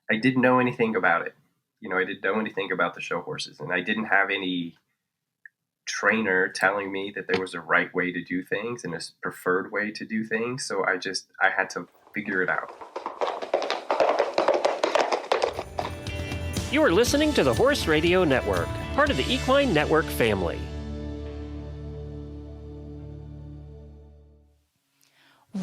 I didn't know anything about it. I didn't know anything about the show horses, and I didn't have any trainer telling me that there was a right way to do things and a preferred way to do things. So I had to figure it out. You are listening to the Horse Radio Network, part of the Equine Network family.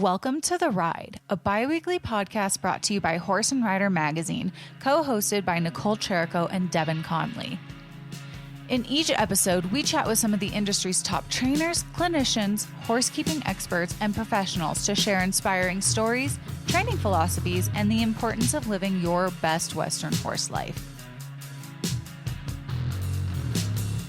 Welcome to The Ride, a bi-weekly podcast brought to you by Horse&Rider Magazine, co-hosted by Nichole and Devin Conley. In each episode, we chat with some of the industry's top trainers, clinicians, horsekeeping experts, and professionals to share inspiring stories, training philosophies, and the importance of living your best Western horse life.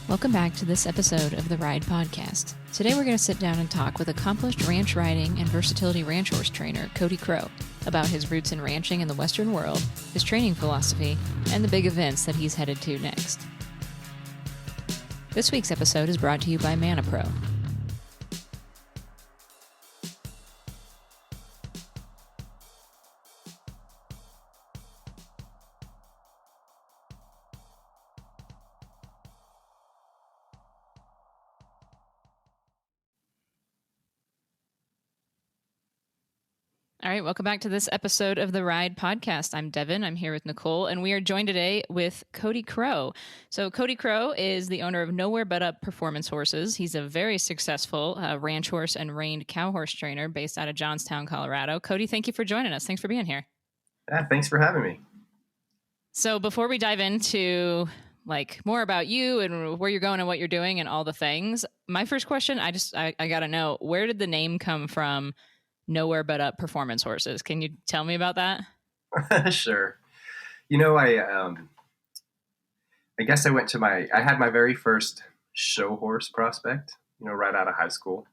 Welcome back to this episode of the Ride Podcast. Today we're going to sit down and talk with accomplished ranch riding and versatility ranch horse trainer Cody Crow about his roots in ranching in the Western world, his training philosophy, and the big events that he's headed to next. This week's episode is brought to you by ManaPro. All right, welcome back to this episode of the Ride Podcast. I'm Devin. I'm here with Nichole, and we are joined today with Cody Crow. So Cody Crow is the owner of Nowhere But Up Performance Horses. He's a very successful ranch horse and reined cow horse trainer based out of Johnstown, Colorado. Cody, thank you for joining us. Thanks for being here. Yeah, thanks for having me. So before we dive into more about you and where you're going and what you're doing and all the things, my first question, I got to know, where did the name come from? Nowhere But Up Performance Horses. Can you tell me about that? Sure. I guess I had my very first show horse prospect, right out of high school.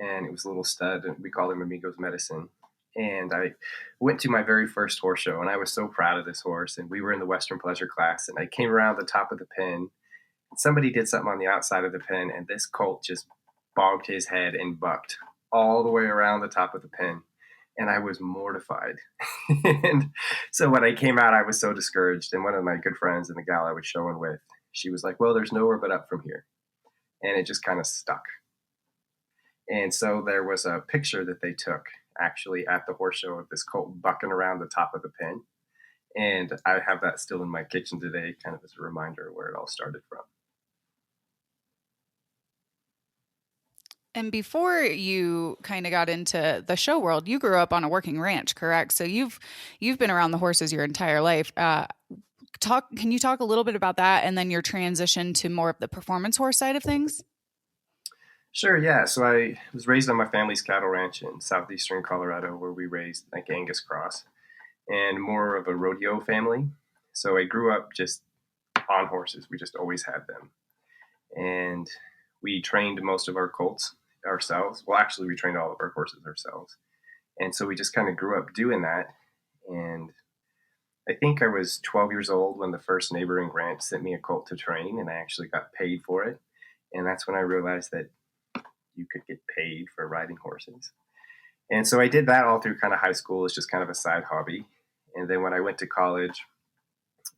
And it was a little stud, and we called him Amigo's Medicine. And I went to my very first horse show, and I was so proud of this horse. And we were in the Western Pleasure class, and I came around the top of the pen. Somebody did something on the outside of the pen, and this colt just bogged his head and bucked all the way around the top of the pen. And I was mortified. And so when I came out, I was so discouraged. And one of my good friends and the gal I was showing with, she was like, well, there's nowhere but up from here. And it just kind of stuck. And so there was a picture that they took actually at the horse show of this colt bucking around the top of the pen. And I have that still in my kitchen today, kind of as a reminder of where it all started from. And before you kind of got into the show world, you grew up on a working ranch, correct? So you've been around the horses your entire life. Can you talk a little bit about that and then your transition to more of the performance horse side of things? Sure, yeah. So I was raised on my family's cattle ranch in southeastern Colorado, where we raised Angus cross, and more of a rodeo family. So I grew up just on horses. We just always had them. And we trained most of our colts ourselves. Well, actually, we trained all of our horses ourselves. And so we just kind of grew up doing that. And I think I was 12 years old when the first neighboring ranch sent me a colt to train, and I actually got paid for it. And that's when I realized that you could get paid for riding horses. And so I did that all through kind of high school as just kind of a side hobby. And then when I went to college,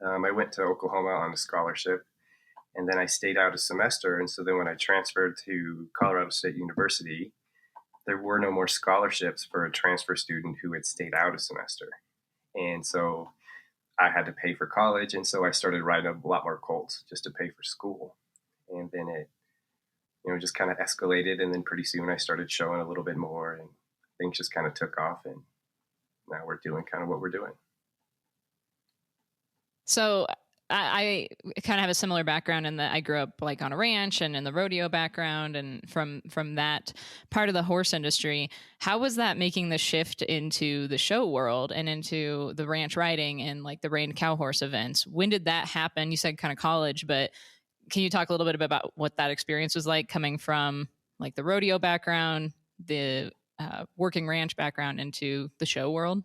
I went to Oklahoma on a scholarship. And then I stayed out a semester. And so then when I transferred to Colorado State University, there were no more scholarships for a transfer student who had stayed out a semester. And so I had to pay for college. And so I started riding a lot more colts just to pay for school. And then it, just kind of escalated. And then pretty soon I started showing a little bit more, and things just kind of took off. And now we're doing kind of what we're doing. So I kind of have a similar background in that I grew up on a ranch and in the rodeo background, and from that part of the horse industry. How was that making the shift into the show world and into the ranch riding and the reined cow horse events? When did that happen? You said kind of college, but can you talk a little bit about what that experience was like, coming from the rodeo background, the working ranch background, into the show world?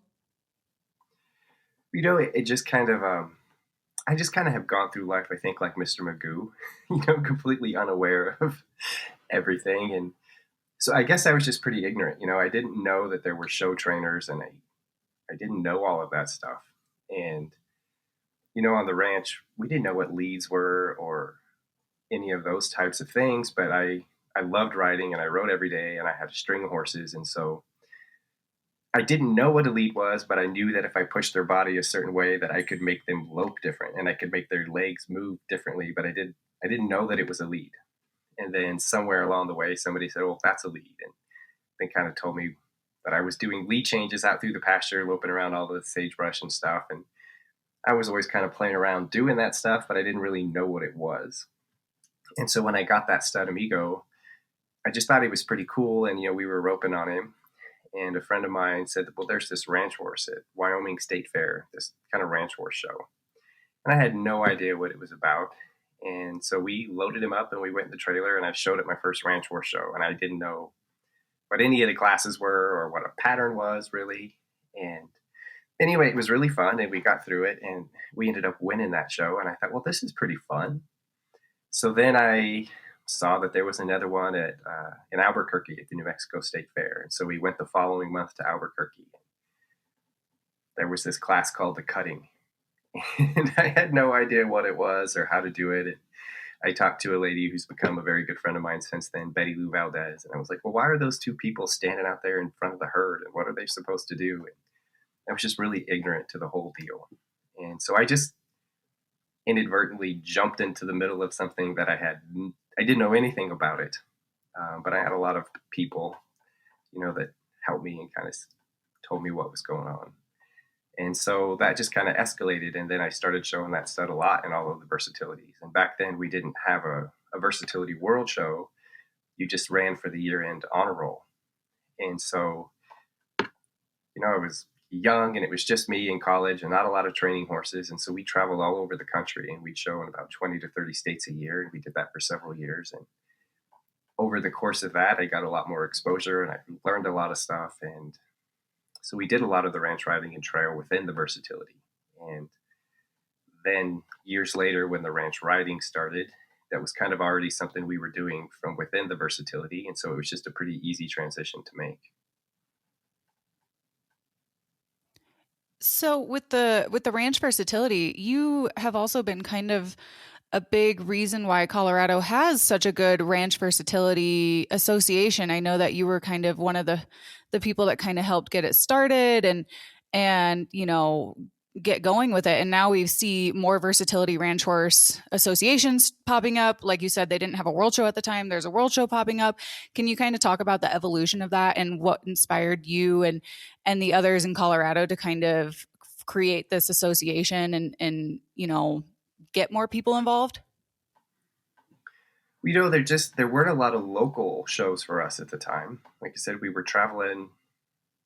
It just kind of, I just kind of have gone through life, I think, like Mr. Magoo, completely unaware of everything. And so I guess I was just pretty ignorant. I didn't know that there were show trainers, and I didn't know all of that stuff. And on the ranch, we didn't know what leads were or any of those types of things, but I loved riding and I rode every day and I had a string of horses. And so I didn't know what a lead was, but I knew that if I pushed their body a certain way that I could make them lope different and I could make their legs move differently, but I didn't know that it was a lead. And then somewhere along the way, somebody said, "Well, that's a lead." And they kind of told me that I was doing lead changes out through the pasture, loping around all the sagebrush and stuff. And I was always kind of playing around doing that stuff, but I didn't really know what it was. And so when I got that stud amigo, I just thought he was pretty cool. And, we were roping on him. And a friend of mine said, "Well, there's this ranch horse at Wyoming State Fair, this kind of ranch horse show." And I had no idea what it was about. And so we loaded him up and we went in the trailer and I showed at my first ranch horse show. And I didn't know what any of the classes were or what a pattern was really. And anyway, it was really fun and we got through it and we ended up winning that show. And I thought, well, this is pretty fun. So then I saw that there was another one at in Albuquerque at the New Mexico State Fair. And so we went the following month to Albuquerque. There was this class called the cutting. And I had no idea what it was or how to do it. And I talked to a lady who's become a very good friend of mine since then, Betty Lou Valdez. And I was like, "Well, why are those two people standing out there in front of the herd? And what are they supposed to do?" And I was just really ignorant to the whole deal. And so I just inadvertently jumped into the middle of something that I didn't know anything about it. But I had a lot of people, that helped me and kind of told me what was going on. And so that just kind of escalated. And then I started showing that stud a lot in all of the versatilities. And back then we didn't have a versatility world show. You just ran for the year end honor roll. And so, I was young and it was just me in college and not a lot of training horses. And so we traveled all over the country and we'd show in about 20 to 30 states a year. And we did that for several years. And over the course of that, I got a lot more exposure and I learned a lot of stuff. And so we did a lot of the ranch riding and trail within the versatility. And then years later, when the ranch riding started, that was kind of already something we were doing from within the versatility. And so it was just a pretty easy transition to make. So with the ranch versatility, you have also been kind of a big reason why Colorado has such a good ranch versatility association. I know that you were kind of one of the people that kind of helped get it started and get going with it. And now we see more versatility ranch horse associations popping up. Like you said, they didn't have a world show at the time. There's a world show popping up. Can you kind of talk about the evolution of that and what inspired you and the others in Colorado to kind of create this association and get more people involved? There weren't a lot of local shows for us at the time. Like I said, we were traveling,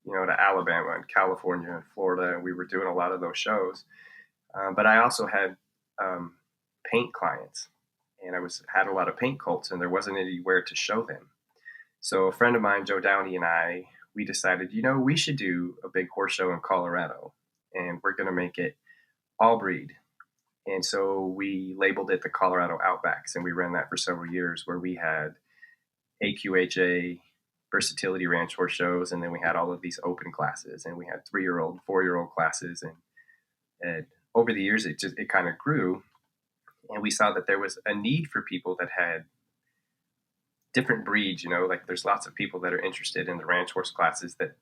to Alabama and California and Florida, and we were doing a lot of those shows. But I also had paint clients, and had a lot of paint colts, and there wasn't anywhere to show them. So a friend of mine, Joe Downey, and we decided, we should do a big horse show in Colorado, and we're going to make it all breed. And so we labeled it the Colorado Outbacks, and we ran that for several years, where we had AQHA versatility ranch horse shows, and then we had all of these open classes, and we had 3-year-old, 4-year-old classes, and over the years it kind of grew, and we saw that there was a need for people that had different breeds. Like there's lots of people that are interested in the ranch horse classes that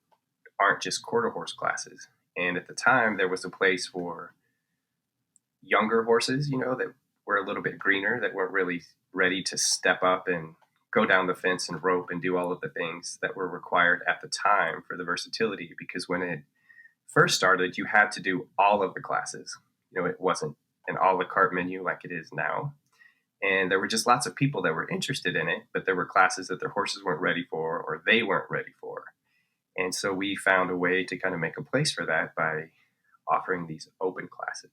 aren't just quarter horse classes, and at the time there was a place for younger horses, that were a little bit greener, that weren't really ready to step up and go down the fence and rope and do all of the things that were required at the time for the versatility. Because when it first started, you had to do all of the classes. It wasn't an a la carte menu like it is now. And there were just lots of people that were interested in it, but there were classes that their horses weren't ready for or they weren't ready for. And so we found a way to kind of make a place for that by offering these open classes.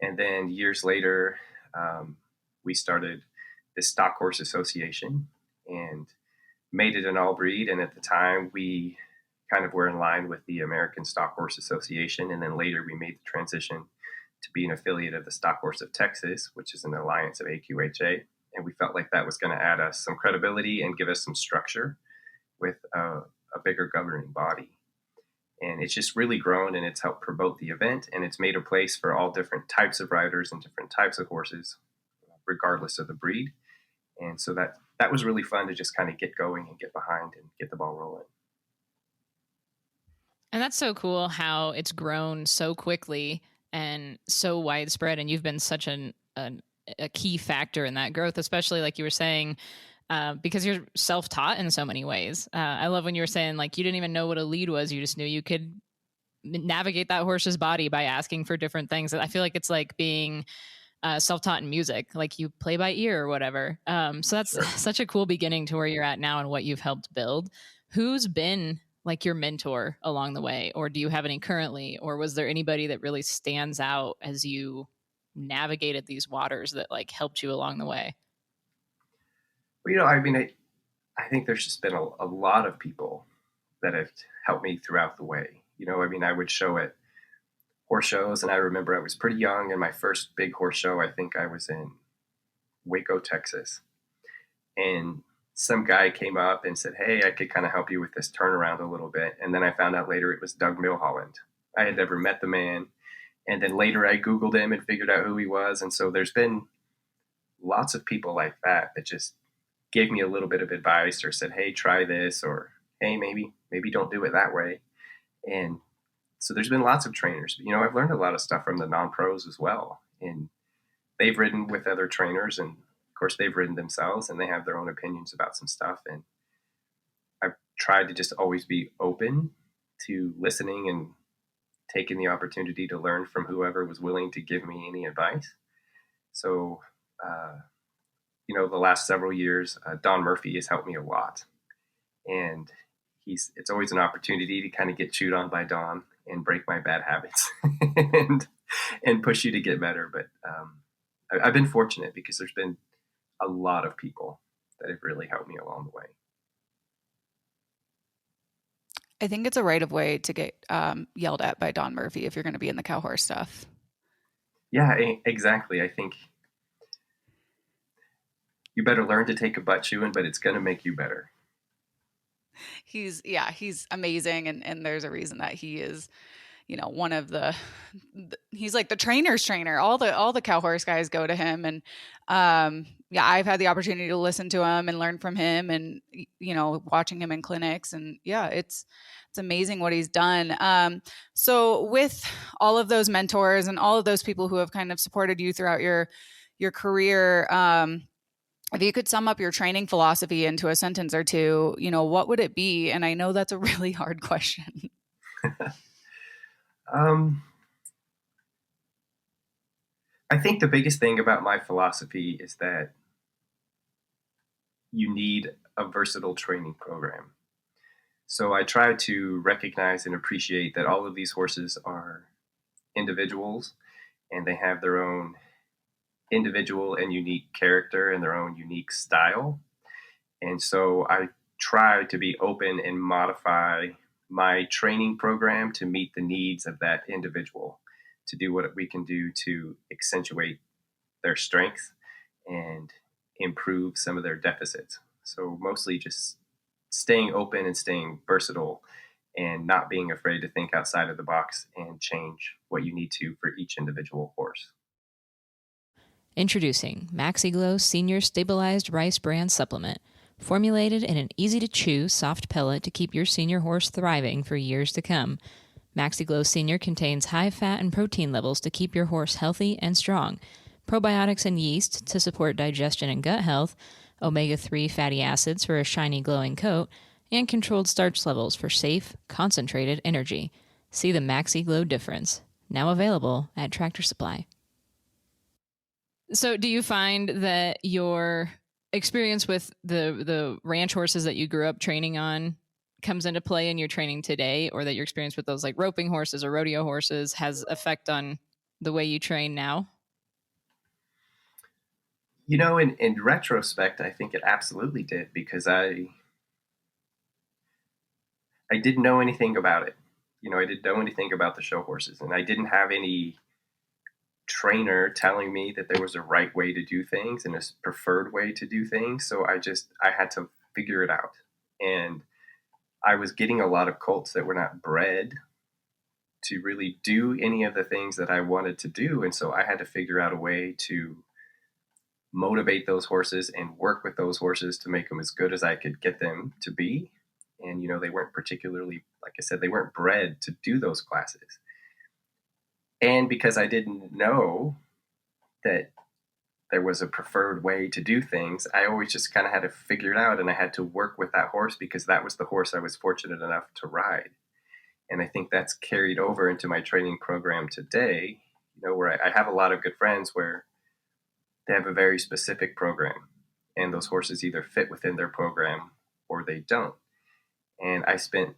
And then years later, we started the Stock Horse Association and made it an all breed. And at the time, we kind of were in line with the American Stock Horse Association. And then later, we made the transition to be an affiliate of the Stock Horse of Texas, which is an alliance of AQHA. And we felt like that was going to add us some credibility and give us some structure with a bigger governing body. And it's just really grown, and it's helped promote the event, and it's made a place for all different types of riders and different types of horses, regardless of the breed. And so that was really fun to just kind of get going and get behind and get the ball rolling. And that's so cool how it's grown so quickly and so widespread. And you've been such a key factor in that growth, especially like you were saying, because you're self-taught in so many ways. I love when you were saying like you didn't even know what a lead was. You just knew you could navigate that horse's body by asking for different things. I feel like it's like being self-taught in music, like you play by ear or whatever. So that's Sure. such a cool beginning to where you're at now and what you've helped build. Who's been like your mentor along the way, or do you have any currently, or was there anybody that really stands out as you navigated these waters that like helped you along the way? Well, I mean, I think there's just been a lot of people that have helped me throughout the way. I mean, I would show at horse shows, and I remember I was pretty young, and my first big horse show, I think I was in Waco, Texas. And some guy came up and said, "Hey, I could kind of help you with this turnaround a little bit." And then I found out later it was Doug Milholland. I had never met the man. And then later I Googled him and figured out who he was. And so there's been lots of people like that just gave me a little bit of advice or said, "Hey, try this," or "Hey, maybe don't do it that way." And so there's been lots of trainers. I've learned a lot of stuff from the non-pros as well. And they've ridden with other trainers, and of course they've ridden themselves, and they have their own opinions about some stuff. And I've tried to just always be open to listening and taking the opportunity to learn from whoever was willing to give me any advice. So, the last several years, Don Murphy has helped me a lot. And it's always an opportunity to kind of get chewed on by Don and break my bad habits and push you to get better. But I've been fortunate because there's been a lot of people that have really helped me along the way. I think it's a right of way to get yelled at by Don Murphy if you're going to be in the cow horse stuff. Yeah, exactly. I think you better learn to take a butt chewing, but it's going to make you better. He's amazing. And there's a reason that he is, one of he's like the trainer's trainer. All the cow horse guys go to him. And I've had the opportunity to listen to him and learn from him and, watching him in clinics. And it's amazing what he's done. So with all of those mentors and all of those people who have kind of supported you throughout your career, if you could sum up your training philosophy into a sentence or two, what would it be? And I know that's a really hard question. I think the biggest thing about my philosophy is that you need a versatile training program. So I try to recognize and appreciate that all of these horses are individuals, and they have their own individual and unique character and their own unique style. And so I try to be open and modify my training program to meet the needs of that individual, to do what we can do to accentuate their strengths and improve some of their deficits. So mostly just staying open and staying versatile and not being afraid to think outside of the box and change what you need to for each individual horse. Introducing MaxiGlow Senior Stabilized Rice Bran Supplement, formulated in an easy-to-chew soft pellet to keep your senior horse thriving for years to come. MaxiGlow Senior contains high fat and protein levels to keep your horse healthy and strong, probiotics and yeast to support digestion and gut health, omega-3 fatty acids for a shiny glowing coat, and controlled starch levels for safe, concentrated energy. See the MaxiGlow difference. Now available at Tractor Supply. So do you find that your experience with the ranch horses that you grew up training on comes into play in your training today, or that your experience with those like roping horses or rodeo horses has effect on the way you train now? In retrospect, I think it absolutely did, because I didn't know anything about it. I didn't know anything about the show horses, and I didn't have any trainer telling me that there was a right way to do things and a preferred way to do things. So I had to figure it out. And I was getting a lot of colts that were not bred to really do any of the things that I wanted to do. And so I had to figure out a way to motivate those horses and work with those horses to make them as good as I could get them to be. And, they weren't particularly, like I said, they weren't bred to do those classes. And because I didn't know that there was a preferred way to do things, I always just kind of had to figure it out. And I had to work with that horse because that was the horse I was fortunate enough to ride. And I think that's carried over into my training program today, where I have a lot of good friends where they have a very specific program and those horses either fit within their program or they don't. And I spent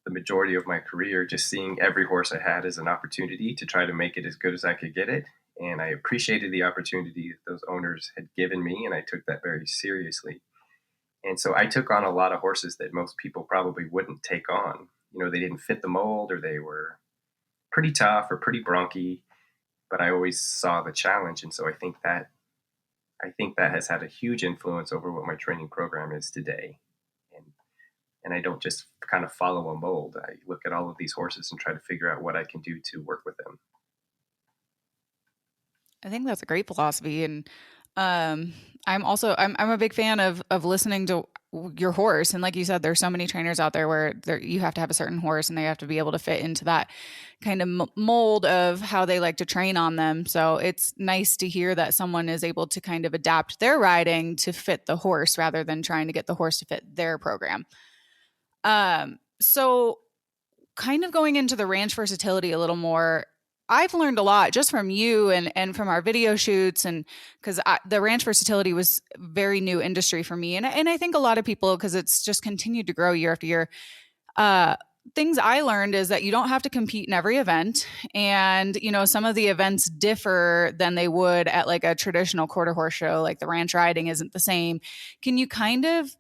the majority of my career just seeing every horse I had as an opportunity to try to make it as good as I could get it. And I appreciated the opportunity that those owners had given me, and I took that very seriously. And so I took on a lot of horses that most people probably wouldn't take on. They didn't fit the mold, or they were pretty tough or pretty bronky, but I always saw the challenge. And so I think that has had a huge influence over what my training program is today. And I don't just kind of follow a mold. I look at all of these horses and try to figure out what I can do to work with them. I think that's a great philosophy. And I'm a big fan of listening to your horse. And like you said, there's so many trainers out there where you have to have a certain horse and they have to be able to fit into that kind of mold of how they like to train on them. So it's nice to hear that someone is able to kind of adapt their riding to fit the horse rather than trying to get the horse to fit their program. So kind of going into the ranch versatility a little more, I've learned a lot just from you and from our video shoots, and because the ranch versatility was very new industry for me. And I think a lot of people, because it's just continued to grow year after year, things I learned is that you don't have to compete in every event. And, some of the events differ than they would at like a traditional quarter horse show, like the ranch riding isn't the same. Can you kind of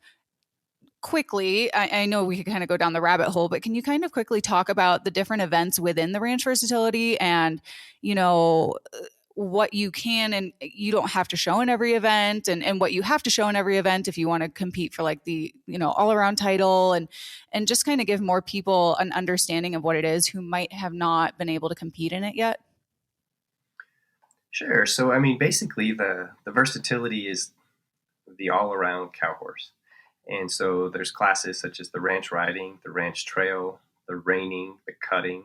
quickly, I know we could kind of go down the rabbit hole, but can you kind of quickly talk about the different events within the ranch versatility and, what you can and you don't have to show in every event and what you have to show in every event if you want to compete for like the, all around title and just kind of give more people an understanding of what it is who might have not been able to compete in it yet? Sure. So, basically the versatility is the all around cow horse. And so there's classes such as the ranch riding, the ranch trail, the reining, the cutting,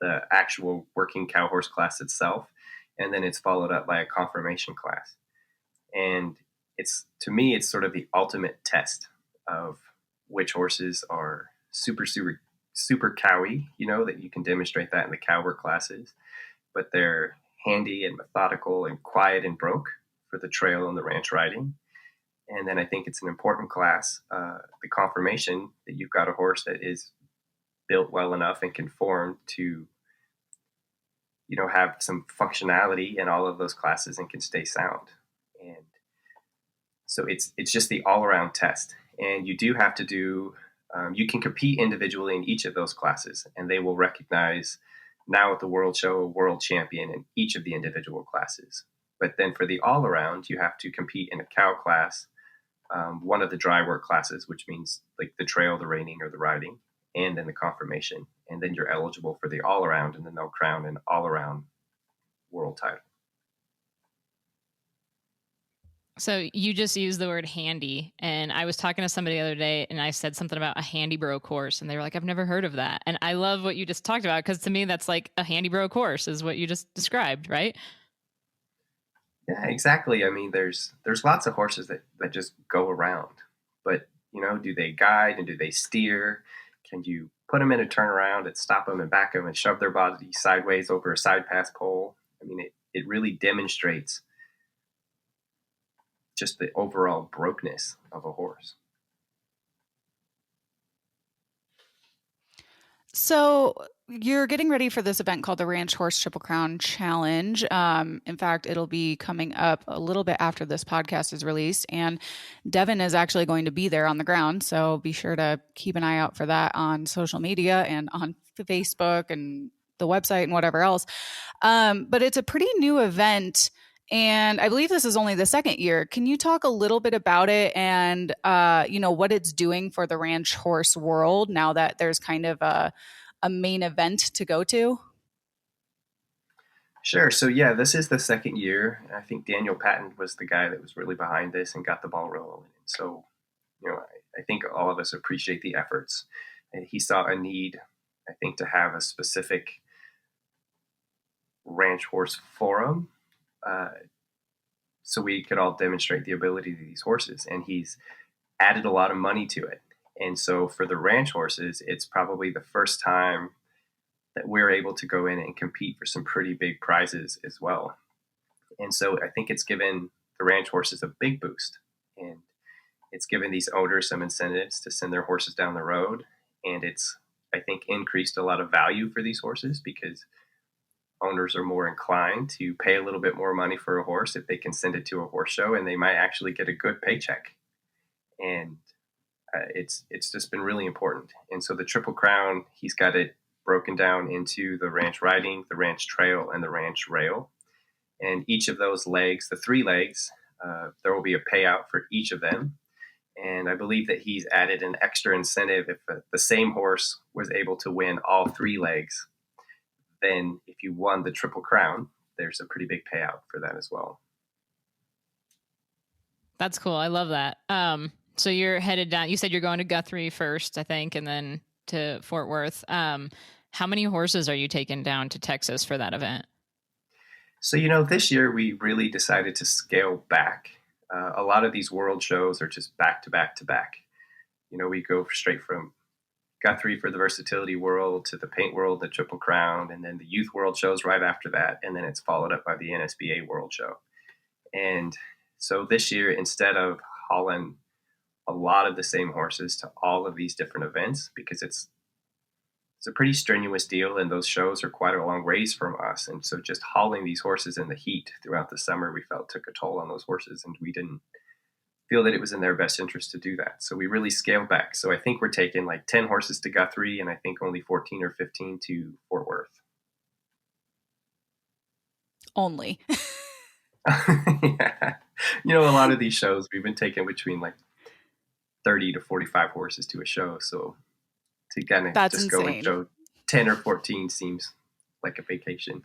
the actual working cow horse class itself. And then it's followed up by a conformation class. And to me, it's sort of the ultimate test of which horses are super, super, super cowy, that you can demonstrate that in the cow work classes, but they're handy and methodical and quiet and broke for the trail and the ranch riding. And then I think it's an important class, the conformation, that you've got a horse that is built well enough and conformed to, have some functionality in all of those classes and can stay sound. And so it's just the all around test. And you do have to do, you can compete individually in each of those classes, and they will recognize now at the World Show a world champion in each of the individual classes. But then for the all around, you have to compete in a cow class, one of the dry work classes, which means like the trail, the reining, or the riding, and then the conformation. And then you're eligible for the all around, and then they'll crown an all around world title. So you just used the word handy, and I was talking to somebody the other day and I said something about a handy bro course, and they were like, I've never heard of that. And I love what you just talked about, because to me, that's like a handy bro course is what you just described, right? Yeah, exactly. There's lots of horses that just go around, but do they guide and do they steer? Can you put them in a turnaround and stop them and back them and shove their body sideways over a side pass pole? It really demonstrates just the overall brokenness of a horse. So you're getting ready for this event called the Ranch Horse Triple Crown Challenge. In fact, it'll be coming up a little bit after this podcast is released, and Devin is actually going to be there on the ground. So be sure to keep an eye out for that on social media and on Facebook and the website and whatever else. But it's a pretty new event, and I believe this is only the second year. Can you talk a little bit about it and, what it's doing for the ranch horse world now that there's kind of a main event to go to? Sure. So yeah, this is the second year. I think Daniel Patton was the guy that was really behind this and got the ball rolling. So, I think all of us appreciate the efforts. And he saw a need, I think, to have a specific ranch horse forum, uh, so we could all demonstrate the ability of these horses. And he's added a lot of money to it. And so for the ranch horses, it's probably the first time that we're able to go in and compete for some pretty big prizes as well. And so I think it's given the ranch horses a big boost. And it's given these owners some incentives to send their horses down the road. And it's, I think, increased a lot of value for these horses because owners are more inclined to pay a little bit more money for a horse if they can send it to a horse show, and they might actually get a good paycheck. And it's just been really important. And so the Triple Crown, he's got it broken down into the ranch riding, the ranch trail, and the ranch rail. And each of those legs, the three legs, there will be a payout for each of them. And I believe that he's added an extra incentive if the same horse was able to win all three legs. Then if you won the Triple Crown, there's a pretty big payout for that as well. That's cool. I love that. So you're headed down. You said you're going to Guthrie first, I think, and then to Fort Worth. How many horses are you taking down to Texas for that event? So, this year we really decided to scale back. A lot of these world shows are just back to back to back. We go straight from Guthrie for the Versatility World to the Paint World, the Triple Crown, and then the Youth World shows right after that. And then it's followed up by the NSBA World Show. And so this year, instead of hauling a lot of the same horses to all of these different events, because it's a pretty strenuous deal, and those shows are quite a long ways from us. And so just hauling these horses in the heat throughout the summer, we felt took a toll on those horses, and we didn't feel that it was in their best interest to do that. So we really scaled back. So I think we're taking like 10 horses to Guthrie, and I think only 14 or 15 to Fort Worth. Only. Yeah. A lot of these shows, we've been taking between like 30 to 45 horses to a show. So to kind of That's just insane. go and show 10 or 14 seems like a vacation.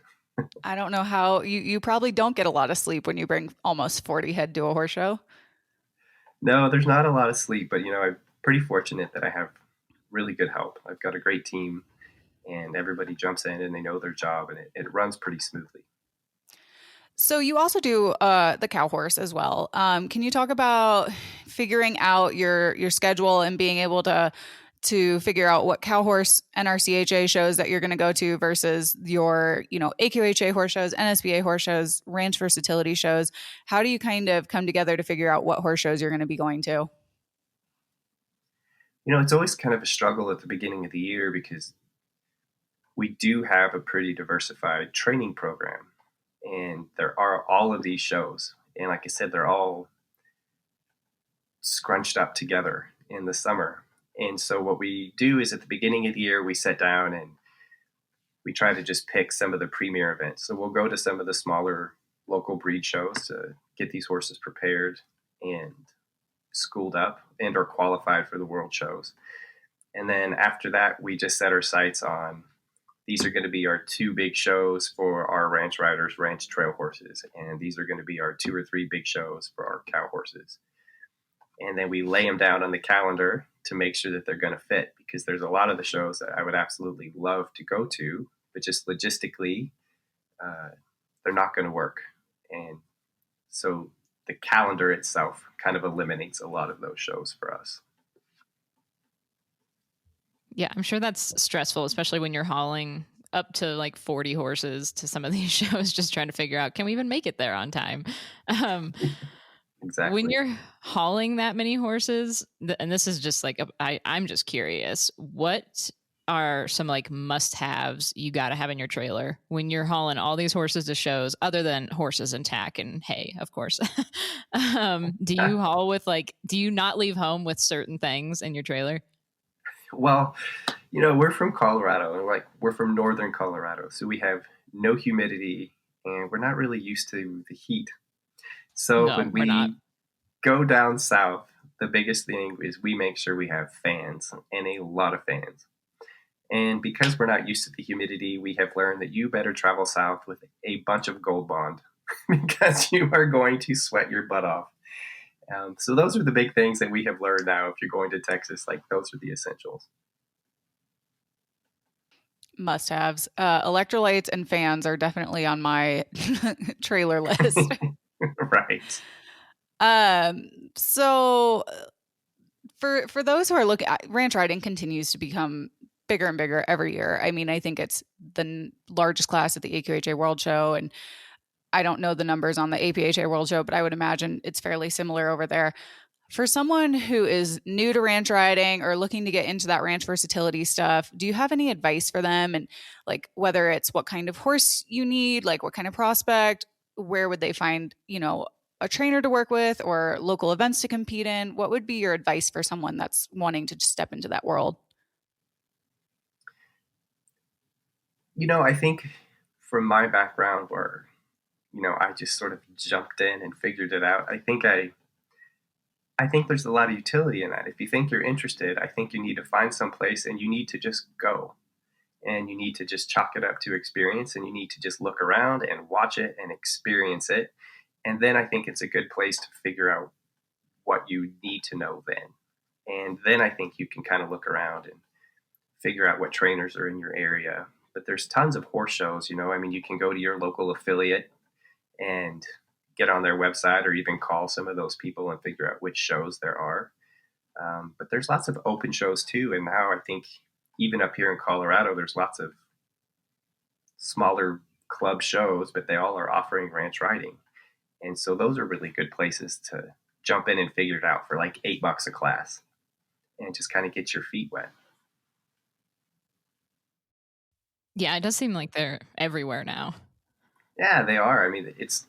I don't know how you probably don't get a lot of sleep when you bring almost 40 head to a horse show. No, there's not a lot of sleep, but I'm pretty fortunate that I have really good help. I've got a great team, and everybody jumps in and they know their job, and it runs pretty smoothly. So you also do the cow horse as well. Can you talk about figuring out your schedule and being able to figure out what cow horse NRCHA shows that you're going to go to versus your, AQHA horse shows, NSBA horse shows, ranch versatility shows? How do you kind of come together to figure out what horse shows you're going to be going to? It's always kind of a struggle at the beginning of the year because we do have a pretty diversified training program, and there are all of these shows. And like I said, they're all scrunched up together in the summer. And so what we do is at the beginning of the year, we sit down and we try to just pick some of the premier events. So we'll go to some of the smaller local breed shows to get these horses prepared and schooled up and or qualified for the world shows. And then after that, we just set our sights on, these are going to be our two big shows for our ranch riders, ranch trail horses. And these are going to be our 2 or 3 big shows for our cow horses. And then we lay them down on the calendar to make sure that they're going to fit, because there's a lot of the shows that I would absolutely love to go to, but just logistically, they're not going to work. And so the calendar itself kind of eliminates a lot of those shows for us. Yeah, I'm sure that's stressful, especially when you're hauling up to like 40 horses to some of these shows, just trying to figure out, can we even make it there on time? Exactly. When you're hauling that many horses, and this is just like, I'm just curious, what are some like must-haves you got to have in your trailer when you're hauling all these horses to shows, other than horses and tack and hay, of course? Do you haul with do you not leave home with certain things in your trailer? Well, we're from Colorado, and we're from northern Colorado, so we have no humidity, and we're not really used to the heat. So No, when we're not. we go down south, the biggest thing is we make sure we have fans, and a lot of fans. And because we're not used to the humidity, we have learned that you better travel south with a bunch of Gold Bond because you are going to sweat your butt off. So those are the big things that we have learned now. If you're going to Texas, like those are the essentials. Must-haves. Electrolytes and fans are definitely on my trailer list. Right. So for those who are looking, ranch riding continues to become bigger and bigger every year. I mean, I think it's the largest class at the AQHA World Show, and I don't know the numbers on the APHA World Show, but I would imagine it's fairly similar over there. For someone who is new to ranch riding or looking to get into that ranch versatility stuff, do you have any advice for them? And like whether it's what kind of horse you need, like what kind of prospect, where would they find, a trainer to work with or local events to compete in? What would be your advice for someone that's wanting to step into that world? I think from my background where, I just sort of jumped in and figured it out. I think there's a lot of utility in that. If you think you're interested, I think you need to find some place and you need to just go. And you need to just chalk it up to experience and you need to just look around and watch it and experience it. And then I think it's a good place to figure out what you need to know then. And then I think you can kind of look around and figure out what trainers are in your area. But there's tons of horse shows, I mean, you can go to your local affiliate and get on their website or even call some of those people and figure out which shows there are. But there's lots of open shows too. And now I think even up here in Colorado, there's lots of smaller club shows, but they all are offering ranch riding. And so those are really good places to jump in and figure it out for like $8 a class and just kind of get your feet wet. Yeah, it does seem like they're everywhere now. Yeah, they are. I mean, it's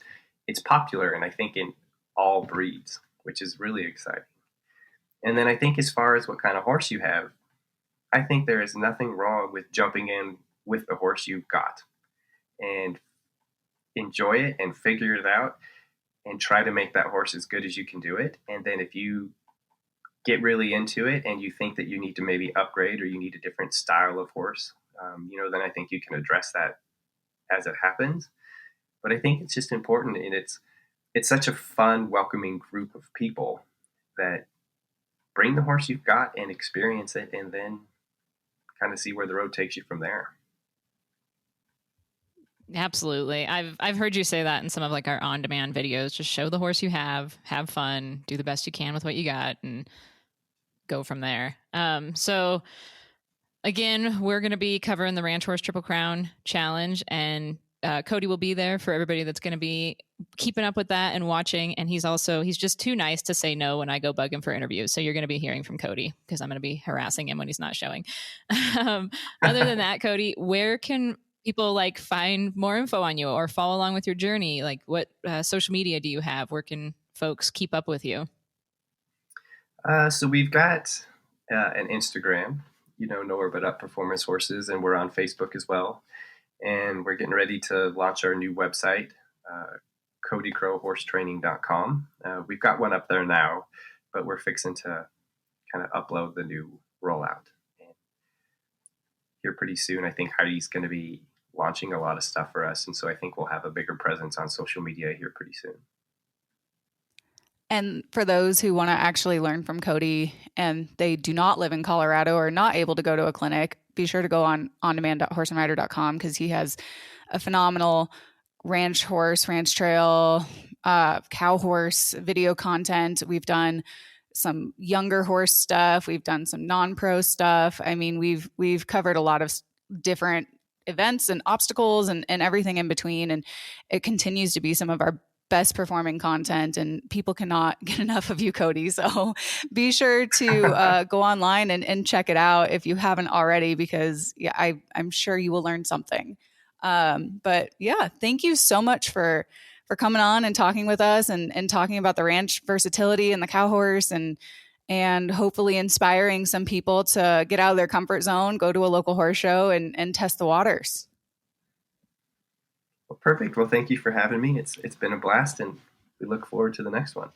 popular, and I think in all breeds, which is really exciting. And then I think as far as what kind of horse you have, I think there is nothing wrong with jumping in with the horse you've got and enjoy it and figure it out and try to make that horse as good as you can do it. And then if you get really into it and you think that you need to maybe upgrade or you need a different style of horse, then I think you can address that as it happens. But I think it's just important, and it's such a fun, welcoming group of people that bring the horse you've got and experience it, and then kind of see where the road takes you from there. Absolutely. I've heard you say that in some of like our on-demand videos. Just show the horse you have fun, do the best you can with what you got, and go from there. So again, we're going to be covering the Ranch Horse Triple Crown Challenge, and Cody will be there for everybody that's going to be keeping up with that and watching. And he's just too nice to say no when I go bug him for interviews. So you're going to be hearing from Cody because I'm going to be harassing him when he's not showing. Other than that, Cody, where can people like find more info on you or follow along with your journey? Like what social media do you have? Where can folks keep up with you? So we've got an Instagram, Nowhere But Up Performance Horses, and we're on Facebook as well. And we're getting ready to launch our new website, CodyCrowHorseTraining.com. We've got one up there now, but we're fixing to kind of upload the new rollout. And here pretty soon, I think Heidi's going to be launching a lot of stuff for us. And so I think we'll have a bigger presence on social media here pretty soon. And for those who want to actually learn from Cody and they do not live in Colorado or not able to go to a clinic, be sure to go on ondemand.horseandrider.com because he has a phenomenal ranch horse, ranch trail, cow horse video content. We've done some younger horse stuff. We've done some non-pro stuff. I mean, we've covered a lot of different events and obstacles and everything in between. And it continues to be some of our best performing content, and people cannot get enough of you, Cody. So be sure to go online and check it out if you haven't already, because I'm sure you will learn something. But yeah, thank you so much for coming on and talking with us and talking about the ranch versatility and the cow horse and hopefully inspiring some people to get out of their comfort zone, go to a local horse show and test the waters. Well, perfect. Well, thank you for having me. It's been a blast, and we look forward to the next one.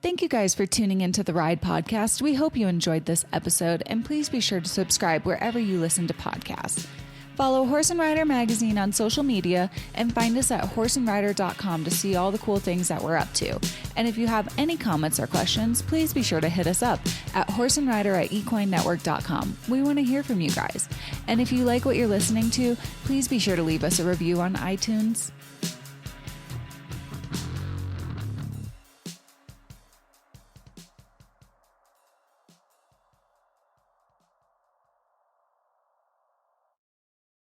Thank you guys for tuning into the Ride podcast. We hope you enjoyed this episode, and please be sure to subscribe wherever you listen to podcasts. Follow Horse and Rider Magazine on social media and find us at horseandrider.com to see all the cool things that we're up to. And if you have any comments or questions, please be sure to hit us up at horseandrider@equinenetwork.com. We want to hear from you guys. And if you like what you're listening to, please be sure to leave us a review on iTunes.